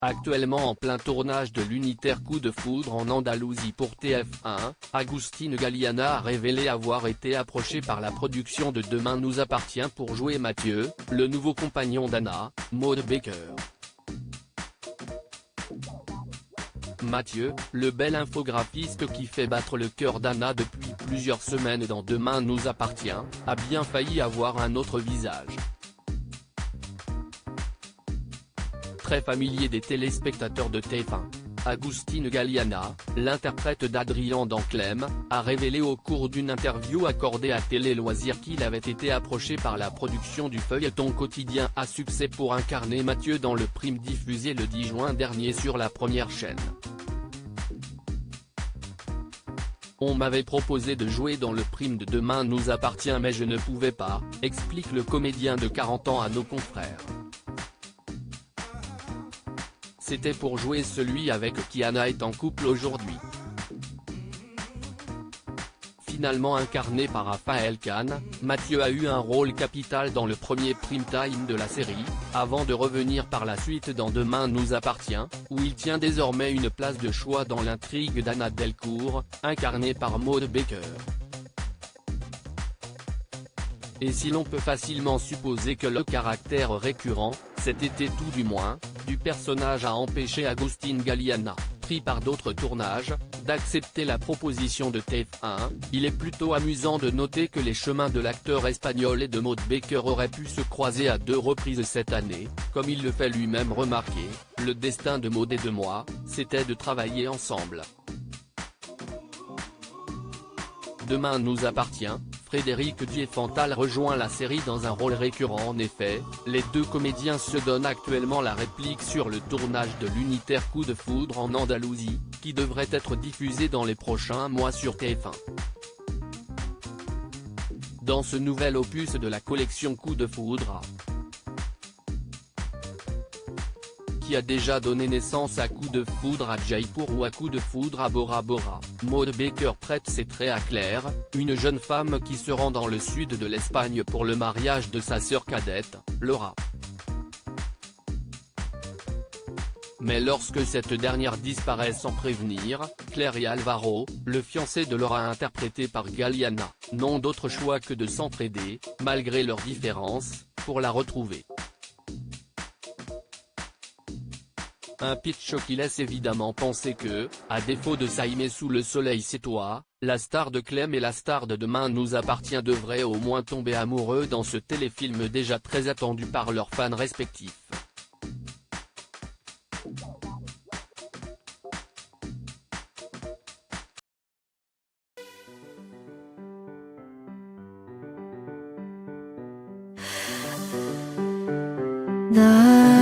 Actuellement en plein tournage de l'unitaire Coup de foudre en Andalousie pour TF1, Agustín Galiana a révélé avoir été approché par la production de Demain nous appartient pour jouer Mathieu, le nouveau compagnon d'Anna, Maud Baker. Mathieu, le bel infographiste qui fait battre le cœur d'Anna depuis plusieurs semaines dans Demain nous appartient, a bien failli avoir un autre visage. Très familier des téléspectateurs de TF1, Agustín Galiana, l'interprète d'Adrien dans Clem, a révélé au cours d'une interview accordée à Télé Loisirs qu'il avait été approché par la production du feuilleton quotidien à succès pour incarner Mathieu dans le prime diffusé le 10 juin dernier sur la première chaîne. On m'avait proposé de jouer dans le prime de Demain nous appartient mais je ne pouvais pas, explique le comédien de 40 ans à nos confrères. C'était pour jouer celui avec qui Anna est en couple aujourd'hui. Finalement incarné par Raphaël Kahn, Mathieu a eu un rôle capital dans le premier prime time de la série, avant de revenir par la suite dans Demain nous appartient, où il tient désormais une place de choix dans l'intrigue d'Anna Delcourt, incarnée par Maud Baker. Et si l'on peut facilement supposer que le caractère récurrent, cet été tout du moins, du personnage a empêché Agustín Galiana, pris par d'autres tournages, d'accepter la proposition de TF1, il est plutôt amusant de noter que les chemins de l'acteur espagnol et de Maud Baker auraient pu se croiser à 2 reprises cette année, comme il le fait lui-même remarquer, le destin de Maud et de moi, c'était de travailler ensemble. Demain nous appartient, Frédéric Diefenthal rejoint la série dans un rôle récurrent. En effet, les deux comédiens se donnent actuellement la réplique sur le tournage de l'unitaire Coup de foudre en Andalousie, qui devrait être diffusé dans les prochains mois sur TF1. Dans ce nouvel opus de la collection Coup de foudre, qui a déjà donné naissance à Coup de foudre à Jaipur ou à Coup de foudre à Bora Bora, Maud Baker prête ses traits à Claire, une jeune femme qui se rend dans le sud de l'Espagne pour le mariage de sa sœur cadette, Laura. Mais lorsque cette dernière disparaît sans prévenir, Claire et Alvaro, le fiancé de Laura interprété par Galiana, n'ont d'autre choix que de s'entraider, malgré leurs différences, pour la retrouver. Un pitch qui laisse évidemment penser que, à défaut de s'aimer sous le soleil c'est toi, la star de Clem et la star de Demain nous appartient devraient au moins tomber amoureux dans ce téléfilm déjà très attendu par leurs fans respectifs. The